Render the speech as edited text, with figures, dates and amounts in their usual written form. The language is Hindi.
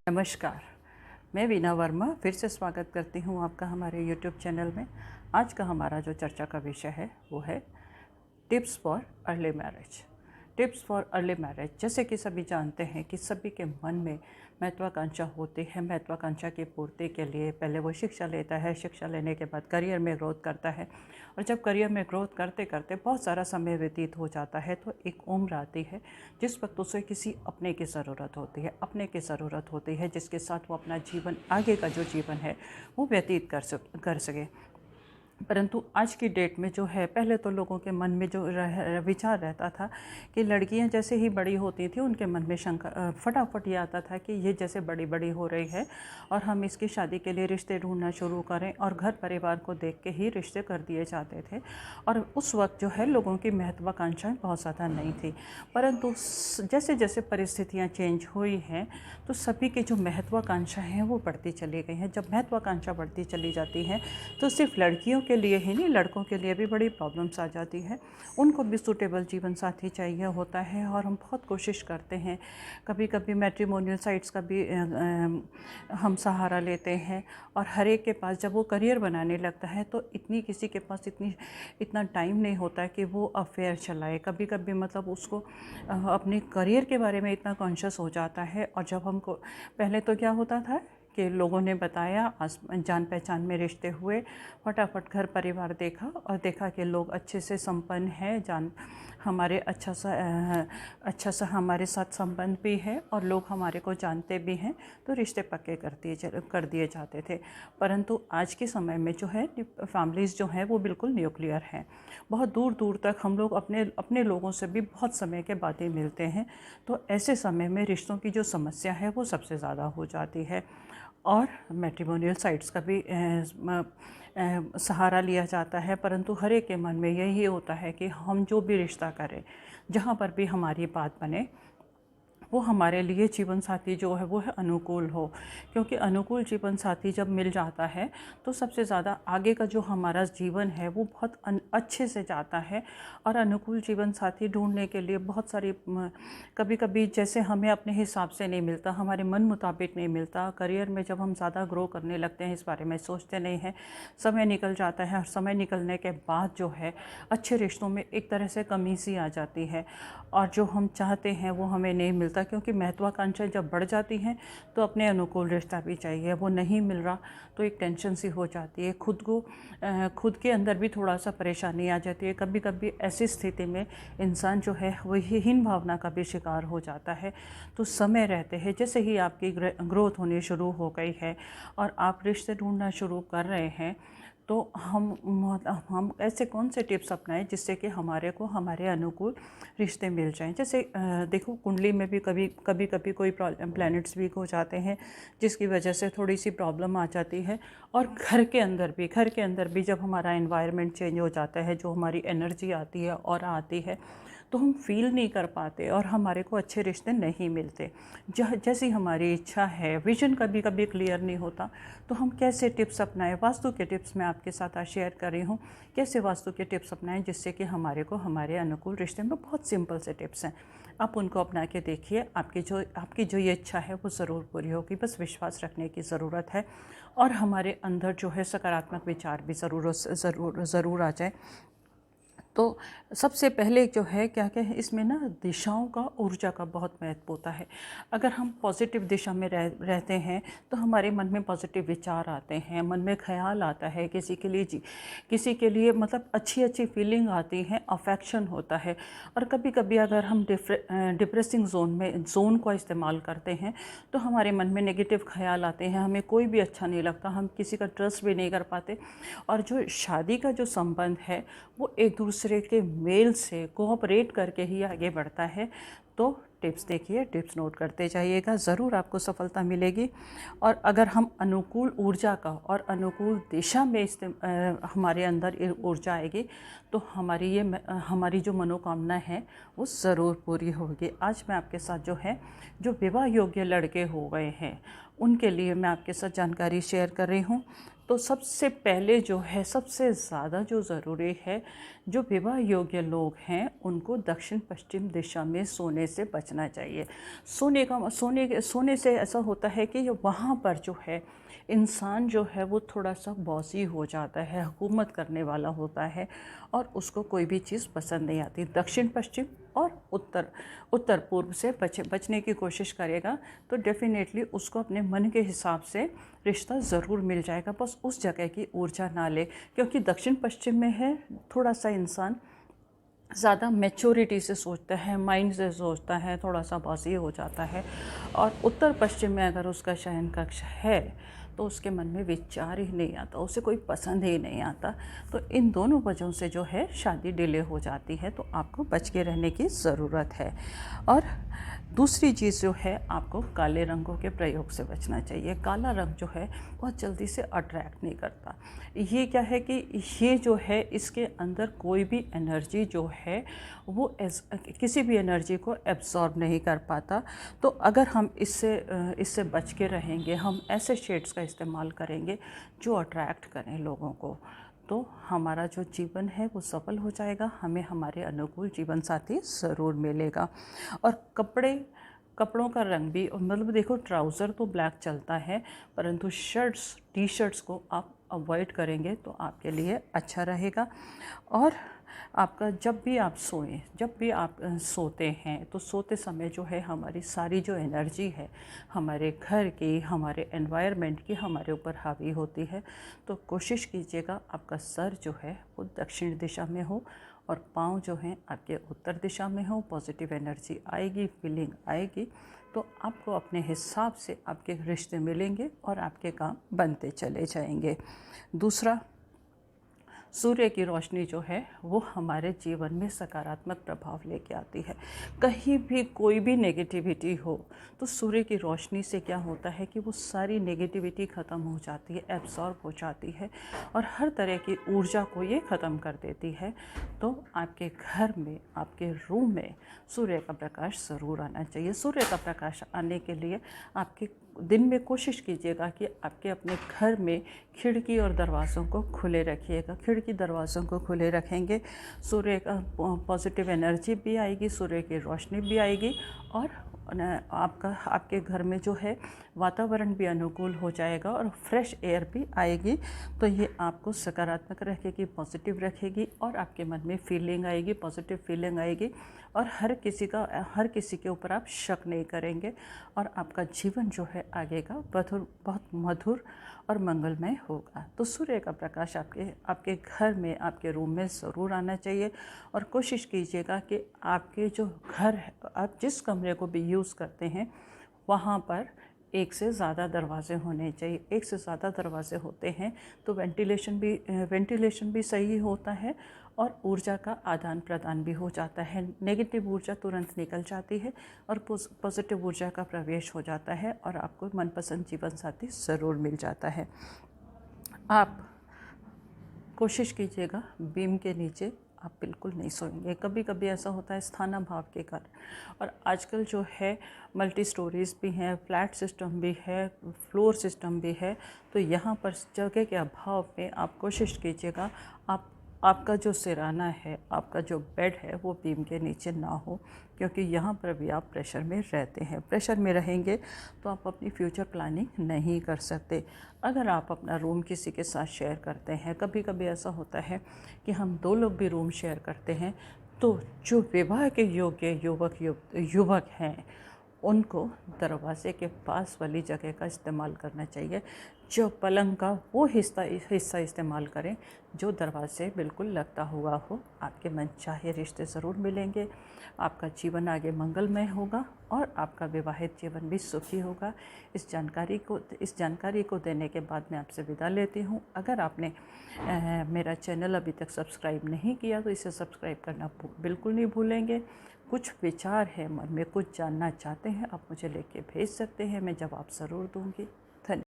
नमस्कार। मैं वीना वर्मा फिर से स्वागत करती हूँ आपका हमारे यूट्यूब चैनल में। आज का हमारा जो चर्चा का विषय है वो है tips for early marriage. Tips for early marriage, जैसे कि सभी जानते हैं कि सभी के मन में महत्वाकांक्षा होती है। महत्वाकांक्षा की पूर्ति के लिए पहले वो शिक्षा लेता है, शिक्षा लेने के बाद करियर में ग्रोथ करता है, और जब करियर में ग्रोथ करते करते बहुत सारा समय व्यतीत हो जाता है तो एक उम्र आती है जिस वक्त उसे किसी अपने की ज़रूरत होती है, अपने की ज़रूरत होती है जिसके साथ वो अपना जीवन, आगे का जो जीवन है वो व्यतीत कर सके। परंतु आज की डेट में जो है, पहले तो लोगों के मन में जो विचार रहता था कि लड़कियां जैसे ही बड़ी होती थी उनके मन में शंका फटाफट ये आता था कि ये जैसे बड़ी बड़ी हो रही है और हम इसकी शादी के लिए रिश्ते ढूंढना शुरू करें, और घर परिवार को देख के ही रिश्ते कर दिए जाते थे। और उस वक्त जो है लोगों की महत्वाकांक्षाएं बहुत ज़्यादा नहीं थी। परंतु जैसे जैसे परिस्थितियाँ चेंज हुई हैं तो सभी की जो महत्वाकांक्षा हैं वो बढ़ती चली गई हैं। जब महत्वाकांक्षा बढ़ती चली जाती है तो सिर्फ लड़कियों के लिए ही नहीं, लड़कों के लिए भी बड़ी प्रॉब्लम्स आ जाती है। उनको भी सूटेबल जीवन साथी चाहिए होता है, और हम बहुत कोशिश करते हैं, कभी कभी मैट्रिमोनियल साइट्स का भी हम सहारा लेते हैं। और हर एक के पास जब वो करियर बनाने लगता है तो किसी के पास इतना टाइम नहीं होता है कि वो अफेयर चलाए। कभी कभी मतलब उसको अपने करियर के बारे में इतना कॉन्शियस हो जाता है। और जब हमको पहले तो क्या होता था कि लोगों ने बताया, जान पहचान में रिश्ते हुए, फटाफट घर परिवार देखा और देखा कि लोग अच्छे से संपन्न हैं, हमारे अच्छा सा हमारे साथ संबंध भी है और लोग हमारे को जानते भी हैं, तो रिश्ते पक्के कर दिए जाते थे। परंतु आज के समय में जो है फैमिलीज़ जो हैं वो बिल्कुल न्यूक्लियर हैं। बहुत दूर दूर तक हम लोग अपने लोगों से भी बहुत समय के बाद ही मिलते हैं। तो ऐसे समय में रिश्तों की जो समस्या है वो सबसे ज़्यादा हो जाती है। और मैट्रिमोनियल साइट्स का भी सहारा लिया जाता है। परंतु हर एक के मन में यही होता है कि हम जो भी रिश्ता करें, जहाँ पर भी हमारी बात बने, वो हमारे लिए जीवन साथी जो है वो है अनुकूल हो। क्योंकि अनुकूल जीवन साथी जब मिल जाता है तो सबसे ज़्यादा आगे का जो हमारा जीवन है वो बहुत अच्छे से जाता है। और अनुकूल जीवन साथी ढूंढने के लिए बहुत सारी कभी कभी जैसे हमें अपने हिसाब से नहीं मिलता, हमारे मन मुताबिक नहीं मिलता। करियर में जब हम ज़्यादा ग्रो करने लगते हैं इस बारे में सोचते नहीं हैं, समय निकल जाता है, और समय निकलने के बाद जो है अच्छे रिश्तों में एक तरह से कमी सी आ जाती है, और जो हम चाहते हैं वो हमें नहीं मिलता। क्योंकि महत्वाकांक्षा जब बढ़ जाती हैं तो अपने अनुकूल रिश्ता भी चाहिए, वो नहीं मिल रहा तो एक टेंशन सी हो जाती है। खुद के अंदर भी थोड़ा सा परेशानी आ जाती है। कभी कभी ऐसी स्थिति में इंसान जो है वो हीन भावना का भी शिकार हो जाता है। तो समय रहते हैं, जैसे ही आपकी ग्रोथ होनी शुरू हो गई है और आप रिश्ते ढूंढना शुरू कर रहे हैं, तो हम ऐसे कौन से टिप्स अपनाएं जिससे कि हमारे को हमारे अनुकूल रिश्ते मिल जाएं। जैसे देखो, कुंडली में भी कभी कोई प्लैनेट्स वीक हो जाते हैं जिसकी वजह से थोड़ी सी प्रॉब्लम आ जाती है। और घर के अंदर भी जब हमारा एनवायरनमेंट चेंज हो जाता है, जो हमारी एनर्जी आती है और आती है, तो हम फील नहीं कर पाते और हमारे को अच्छे रिश्ते नहीं मिलते जैसी हमारी इच्छा है। विजन कभी कभी क्लियर नहीं होता। तो हम कैसे टिप्स अपनाएं? वास्तु के टिप्स मैं आपके साथ आज शेयर कर रही हूँ। कैसे वास्तु के टिप्स अपनाएं जिससे कि हमारे को हमारे अनुकूल रिश्ते में, बहुत सिंपल से टिप्स हैं, आप उनको अपना के देखिए। आपकी जो ये इच्छा है वो ज़रूर पूरी होगी। बस विश्वास रखने की ज़रूरत है, और हमारे अंदर जो है सकारात्मक विचार भी ज़रूर आ जाए। तो सबसे पहले जो है क्या है, इसमें ना दिशाओं का, ऊर्जा का बहुत महत्व होता है। अगर हम पॉजिटिव दिशा में रहते हैं तो हमारे मन में पॉजिटिव विचार आते हैं, मन में ख्याल आता है किसी के लिए मतलब अच्छी फीलिंग आती है, अफेक्शन होता है। और कभी कभी अगर हम डिप्रेसिंग जोन का इस्तेमाल करते हैं तो हमारे मन में नेगेटिव ख्याल आते हैं, हमें कोई भी अच्छा नहीं लगता, हम किसी का ट्रस्ट भी नहीं कर पाते। और जो शादी का जो संबंध है वो एक दूसरे के मेल से कोऑपरेट करके ही आगे बढ़ता है। तो टिप्स देखिए, टिप्स नोट करते जाइएगा, ज़रूर आपको सफलता मिलेगी। और अगर हम अनुकूल ऊर्जा का और अनुकूल दिशा में हमारे अंदर ऊर्जा आएगी तो हमारी जो मनोकामना है वो ज़रूर पूरी होगी। आज मैं आपके साथ जो है, जो विवाह योग्य लड़के हो गए हैं उनके लिए मैं आपके साथ जानकारी शेयर कर रही हूँ तो सबसे पहले जो है, सबसे ज़्यादा जो ज़रूरी है, जो विवाह योग्य लोग हैं उनको दक्षिण पश्चिम दिशा में सोने से बचना चाहिए। सोने से ऐसा होता है कि वहाँ पर जो है इंसान जो है वो थोड़ा सा बॉसी हो जाता है, हुकूमत करने वाला होता है और उसको कोई भी चीज़ पसंद नहीं आती। दक्षिण पश्चिम और उत्तर पूर्व से बचने की कोशिश करेगा तो डेफिनेटली उसको अपने मन के हिसाब से रिश्ता ज़रूर मिल जाएगा। बस उस जगह की ऊर्जा ना ले, क्योंकि दक्षिण पश्चिम में है थोड़ा सा इंसान ज़्यादा मैच्योरिटी से सोचता है, माइंड से सोचता है, थोड़ा सा बासी हो जाता है। और उत्तर पश्चिम में अगर उसका शयन कक्ष है तो उसके मन में विचार ही नहीं आता, उसे कोई पसंद ही नहीं आता। तो इन दोनों वजहों से जो है शादी डिले हो जाती है, तो आपको बच के रहने की ज़रूरत है। और दूसरी चीज़ जो है, आपको काले रंगों के प्रयोग से बचना चाहिए। काला रंग जो है बहुत जल्दी से अट्रैक्ट नहीं करता। ये क्या है कि ये जो है इसके अंदर कोई भी एनर्जी जो है वो किसी भी एनर्जी को एब्जॉर्ब नहीं कर पाता। तो अगर हम इससे बच के रहेंगे, हम ऐसे शेड्स का इस्तेमाल करेंगे जो अट्रैक्ट करें लोगों को, तो हमारा जो जीवन है वो सफल हो जाएगा, हमें हमारे अनुकूल जीवन साथी ज़रूर मिलेगा। और कपड़ों का रंग भी, मतलब देखो ट्राउज़र तो ब्लैक चलता है, परंतु शर्ट्स, टी शर्ट्स को आप अवॉइड करेंगे तो आपके लिए अच्छा रहेगा। और आपका जब भी आप सोते हैं तो सोते समय जो है हमारी सारी जो एनर्जी है हमारे घर की, हमारे एनवायरनमेंट की हमारे ऊपर हावी होती है। तो कोशिश कीजिएगा आपका सर जो है वो दक्षिण दिशा में हो और पाँव जो हैं आपके उत्तर दिशा में हो। पॉजिटिव एनर्जी आएगी, फीलिंग आएगी, तो आपको अपने हिसाब से आपके रिश्ते मिलेंगे और आपके काम बनते चले जाएंगे। दूसरा, सूर्य की रोशनी जो है वो हमारे जीवन में सकारात्मक प्रभाव लेके आती है। कहीं भी कोई भी नेगेटिविटी हो तो सूर्य की रोशनी से क्या होता है कि वो सारी नेगेटिविटी ख़त्म हो जाती है, एब्जॉर्ब हो जाती है और हर तरह की ऊर्जा को ये ख़त्म कर देती है। तो आपके घर में, आपके रूम में सूर्य का प्रकाश ज़रूर आना चाहिए। सूर्य का प्रकाश आने के लिए आपके दिन में कोशिश कीजिएगा कि आपके अपने घर में खिड़की और दरवाज़ों को खुले रखिएगा। खिड़की दरवाज़ों को खुले रखेंगे, सूर्य का पॉजिटिव एनर्जी भी आएगी, सूर्य की रोशनी भी आएगी और आपके घर में जो है वातावरण भी अनुकूल हो जाएगा और फ्रेश एयर भी आएगी। तो ये आपको सकारात्मक रखेगी, पॉजिटिव रखेगी और आपके मन में फीलिंग आएगी, पॉजिटिव फीलिंग आएगी और हर किसी के ऊपर आप शक नहीं करेंगे और आपका जीवन जो है आगे का बहुत मधुर और मंगलमय होगा। तो सूर्य का प्रकाश आपके घर में, आपके रूम में ज़रूर आना चाहिए और कोशिश कीजिएगा कि आपके जो घर है, आप जिस कमरे को भी यूज़ करते हैं वहाँ पर एक से ज़्यादा दरवाज़े होने चाहिए। एक से ज़्यादा दरवाज़े होते हैं तो वेंटिलेशन भी सही होता है और ऊर्जा का आदान प्रदान भी हो जाता है। नेगेटिव ऊर्जा तुरंत निकल जाती है और पॉजिटिव ऊर्जा का प्रवेश हो जाता है और आपको मनपसंद जीवन साथी ज़रूर मिल जाता है। आप कोशिश कीजिएगा बीम के नीचे आप बिल्कुल नहीं सोएंगे। कभी कभी ऐसा होता है स्थानाभाव के कारण, और आजकल जो है मल्टी स्टोरीज़ भी हैं, फ्लैट सिस्टम भी है, फ्लोर सिस्टम भी है। तो यहाँ पर जगह के अभाव में आप कोशिश कीजिएगा आपका जो सिराना है, आपका जो बेड है वो बीम के नीचे ना हो, क्योंकि यहाँ पर भी आप प्रेशर में रहते हैं। प्रेशर में रहेंगे तो आप अपनी फ्यूचर प्लानिंग नहीं कर सकते। अगर आप अपना रूम किसी के साथ शेयर करते हैं, कभी कभी ऐसा होता है कि हम 2 लोग भी रूम शेयर करते हैं, तो जो विवाह के योग्य युवक हैं उनको दरवाजे के पास वाली जगह का इस्तेमाल करना चाहिए। जो पलंग का वो हिस्सा इस्तेमाल करें जो दरवाजे बिल्कुल लगता हुआ हो। आपके मनचाहे रिश्ते ज़रूर मिलेंगे, आपका जीवन आगे मंगलमय होगा और आपका विवाहित जीवन भी सुखी होगा। इस जानकारी को देने के बाद मैं आपसे विदा लेती हूँ। अगर आपने मेरा चैनल अभी तक सब्सक्राइब नहीं किया तो इसे सब्सक्राइब करना बिल्कुल नहीं भूलेंगे। कुछ विचार है मन में, कुछ जानना चाहते हैं, आप मुझे लेके भेज सकते हैं, मैं जवाब ज़रूर दूँगी। धन्यवाद।